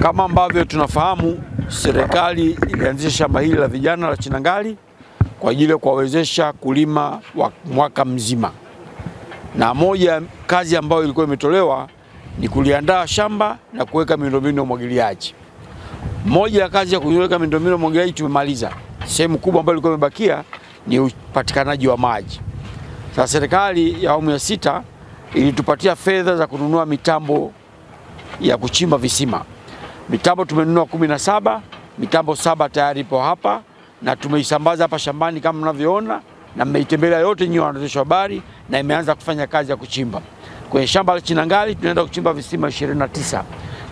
Kama ambavyo tunafahamu, serikali ilianzisha shamba hili la vijana la Chinangali kwa ajili ya kuwawezesha kulima wa mwaka mzima. Na moja kazi ambayo ilikuwa imetolewa ni kuliandaa shamba na kuweka miundombinu ya umwagiliaji. Moja ya kazi ya kuweka miundombinu ya umwagiliaji tumemaliza. Sehemu kubwa ambayo ilikuwa imebakia ni upatikanaji wa maji. Sasa serikali ya awamu ya 6 ilitupatia fedha za kununua mitambo ya kuchimba visima. Mitambo tumenunua 17, mitambo 7 tayari ipo hapa na tumeisambaza hapa shambani kama mnavyoona, na mmeitembelea yote nyinyi waandishi wa habari, na imeanza kufanya kazi ya kuchimba. Kwenye shamba la Chinangali tunaenda kuchimba visima 29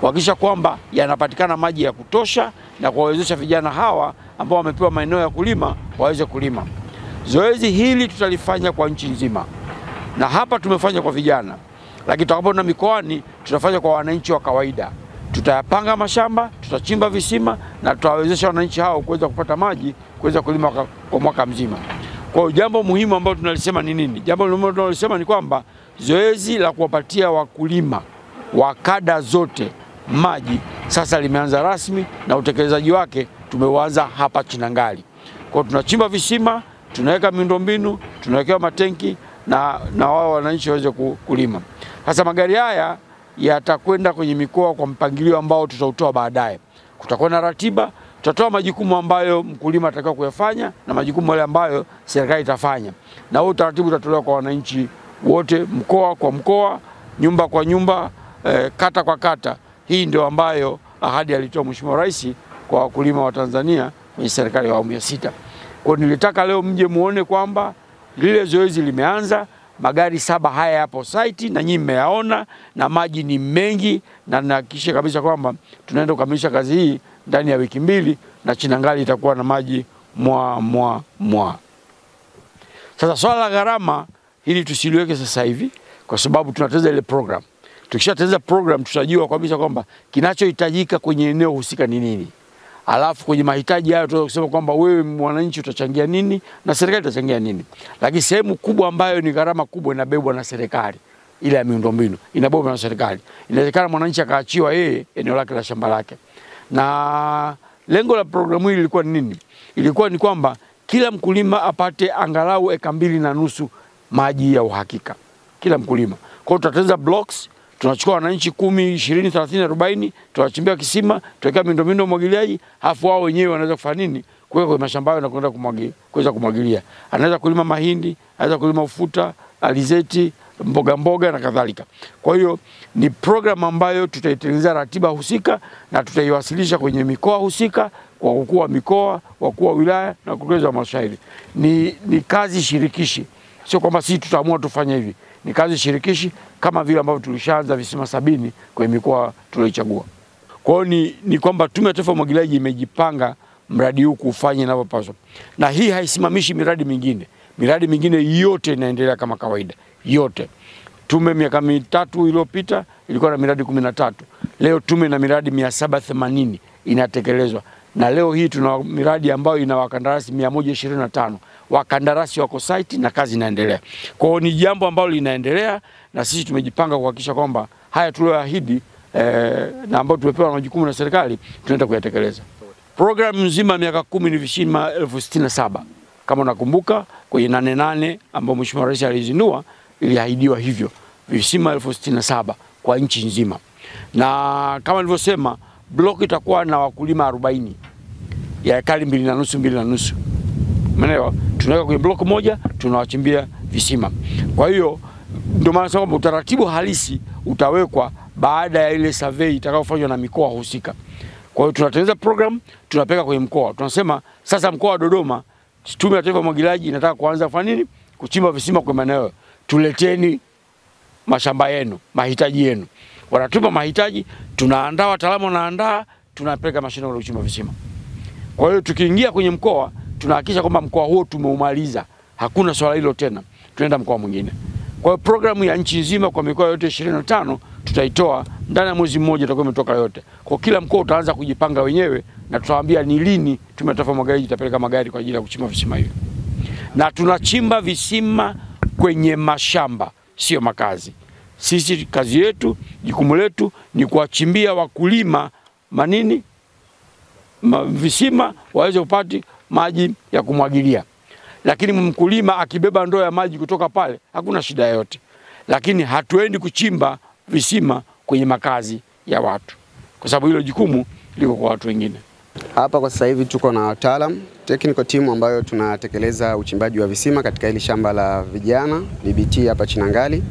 kuhakikisha kwamba yanapatikana maji ya kutosha na kuwawezesha vijana hawa ambao wamepewa maeneo ya kulima waweze kulima. Zoezi hili tutalifanya kwa nchi nzima. Na hapa tumefanya kwa vijana, lakini tutakapoenda mikoani tutafanya kwa wananchi wa kawaida. Tutayapanga mashamba, tutachimba visima na tutawawezesha wananchi hao kuweza kupata maji, kuweza kulima kwa mwaka mzima. Kwa jambo muhimu ambalo tunalisema ni nini? Jambo muhimu tunalisema ni kwamba zoezi la kuwapatia wakulima wa kada zote maji sasa limeanza rasmi, na utekelezaji wake tumeuanza hapa Chinangali. Kwa tunachimba visima, tunaweka miundombinu, tunawekea matenki na wao wananchi waweze kulima. Sasa magari haya yatakwenda kwenye mikoa kwa mpangilio ambao tutautoa baadaye. Kutakuwa na ratiba, tutatoa majukumu ambayo mkulima atakao kuyafanya na majukumu yale ambayo serikali itafanya. Na huo utaratibu utatolewa kwa wananchi wote, mkoa kwa mkoa, nyumba kwa nyumba, kata kwa kata. Hii ndio ambayo ahadi alitoa Mheshimiwa Rais kwa wakulima wa Tanzania kwenye serikali ya awamu ya 6. Kwa nilitaka leo mje muone kwamba lile zoezi limeanza. Magari 7 haya hapo site na nyinyi mmeyaona, na maji ni mengi, na nahakikisha kabisa kwamba tunaenda kukamilisha kazi hii ndani ya wiki 2 na Chinangali itakuwa na maji mwa. Sasa swala la gharama hili tusiliweke sasa hivi kwa sababu tunateza ile program. Tukishateza program tutajua kabisa kwamba kinachohitajika kwenye eneo husika ni nini. Alafu kwenye mahitaji hayo tunaweza kusema kwamba wewe mwananchi utachangia nini na serikali itachangia nini. Lakini sehemu kubwa ambayo ni gharama kubwa inabebwa na serikali, ile ya miundombinu inabebwa na serikali. Inawezekana mwananchi akaachiwa yeye eneo lake la shamba lake. Na lengo la programu hii ilikuwa ni nini? Ilikuwa ni kwamba kila mkulima apate angalau 2.5 maji ya uhakika. Kila mkulima. Kwa hiyo tutatengeneza blocks, tunachukua wananchi 10, 20, 30, 40, tuwachimbia kisima, tuweka miundombinu ya umwagiliaji, halafu wao wenyewe wanaweza kufanya nini? Kuweka kwenye mashamba yao na kwenda kuweza kumwagilia. Anaweza kulima mahindi, anaweza kulima ufuta, alizeti, mboga na kadhalika. Kwa hiyo ni program ambayo tutaitengeneza ratiba husika na tutaiwasilisha kwenye mikoa husika kwa wakuu wa mikoa, wakuu wa wilaya na wakurugenzi wa halmashauri. Ni kazi shirikishi. Sio kwamba sisi tutaamua tufanye hivi. Ni kazi shirikishi kama vile ambavyo tulishaanza visima 70 kwenye mikoa tuliochagua. Kwa hiyo ni kwamba Tume ya Taifa ya Umwagiliaji imejipanga mradi huu kufanya inavyopaswa. Na hii haisimamishi miradi mingine. Miradi mingine yote inaendelea kama kawaida. Yote. Tume miaka 3 iliyopita ilikuwa na miradi 13. Leo tume na miradi 780 inatekelezwa. Na leo hii tuna miradi ambayo ina wakandarasi 125. Wakandarasi wako site na kazi inaendelea. Kwa hiyo ni jambo ambalo linaendelea, na sisi tumejipanga kuhakikisha kwamba haya tulioahidi na ambao tumepewa majukumu na serikali tunaenda kuyatekeleza. Program nzima miaka 10 ni visima 67. Kama unakumbuka kwenye 88 ambao Mheshimiwa Rais alizindua iliahidiwa hivyo. Visima 67 kwa nchi nzima. Na kama nilivyosema, block itakuwa na wakulima 40 ya ekari 2.5. Umeelewa? Tunaweka kwenye block moja, tunawachimbia visima. Kwa hiyo ndio maana kwamba utaratibu halisi utawekwa baada ya ile survey itakayofanywa na mikoa husika. Kwa hiyo tunatengeneza program, tunapeka kwenye mkoa. Tunasema sasa mkoa wa Dodoma, Tume ya Taifa ya Umwagiliaji inataka kuanza kufanya nini? Kuchimba visima kwa maeneo. Tuleteni mashamba yenu, mahitaji yenu. Wanatupa mahitaji, tunaandaa wataalamu wanaandaa, tunapeleka mashine ya kuchimba visima. Kwa hiyo tukiingia kwenye mkoa, tunahakikisha kwamba mkoa huo tumeumaliza. Hakuna swala hilo tena. Tunaenda mkoa mwingine. Kwa hiyo programu ya nchi nzima kwa mikoa yote 25 tutaitoa ndani ya mwezi mmoja, itakuwa imetoka yote. Kwa kila mkoa utaanza kujipanga wenyewe na tutawaambia ni lini Tume ya Taifa ya Umwagiliaji itapeleka magari kwa ajili ya kuchimba visima hivi. Na tunachimba visima kwenye mashamba, sio makazi. Sisi kazi yetu, jukumu letu ni kuwachimbia wakulima visima waweze kupata maji ya kumwagilia. Lakini mkulima akibeba ndoo ya maji kutoka pale hakuna shida yote. Lakini hatuendi kuchimba visima kwenye makazi ya watu, kwa sababu hilo jukumu liko kwa watu wengine. Hapa kwa sasa hivi tuko na wataalamu technical team ambayo tunatekeleza uchimbaji wa visima katika hili shamba la vijana BBT hapa Chinangali.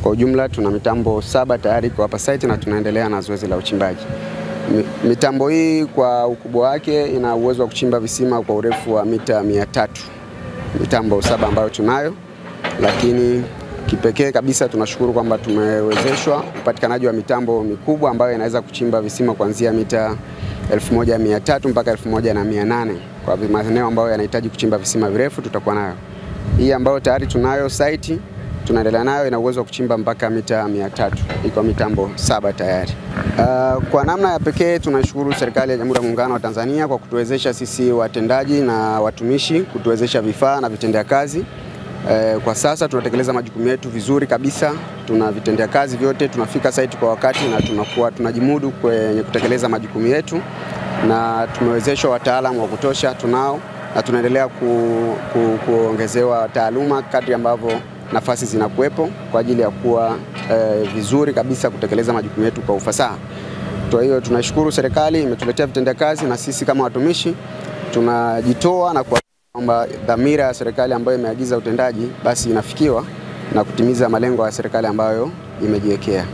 Kwa ujumla tuna mitambo 7 tayari kwa hapa site na tunaendelea na zoezi la uchimbaji. Mitambo hii kwa ukubwa wake ina uwezo wa kuchimba visima kwa urefu wa mita 300. Mitambo 7 ambayo tunayo, lakini kipekee kabisa tunashukuru kwamba tumewezeshwa upatikanaji wa mitambo mikubwa ambayo inaweza kuchimba visima kuanzia mita 1300 mpaka 1800 kwa maeneo ambayo yanahitaji kuchimba visima virefu tutakuwa nayo. Hii ambayo tayari tunayo site tunaendelea nayo ina uwezo wa kuchimba mpaka mita 300. Iko mitambo 7 tayari. Kwa namna ya pekee tunashukuru serikali ya Jamhuri ya Muungano wa Tanzania kwa kutuwezesha sisi watendaji na watumishi, kutuwezesha vifaa na vitendea kazi. Kwa sasa tunatekeleza majukumu yetu vizuri kabisa. Tuna vitendea kazi vyote, tunafika site kwa wakati na tunajimudu kwenye kutekeleza majukumu yetu, na tumewezeshwa wataalamu wa kutosha tunao, na tunaendelea kuongezewa taaluma kadri ambavyo nafasi zinakuwepo kwa ajili ya kuwa vizuri kabisa kutekeleza majukumu yetu kwa ufasaha. Kwa hiyo tunashukuru serikali imetuletea vitendea kazi, na sisi kama watumishi tunajitoa na kwamba dhamira ya serikali ambayo imeagiza utendaji basi inafikiwa na kutimiza malengo ya serikali ambayo imejiwekea.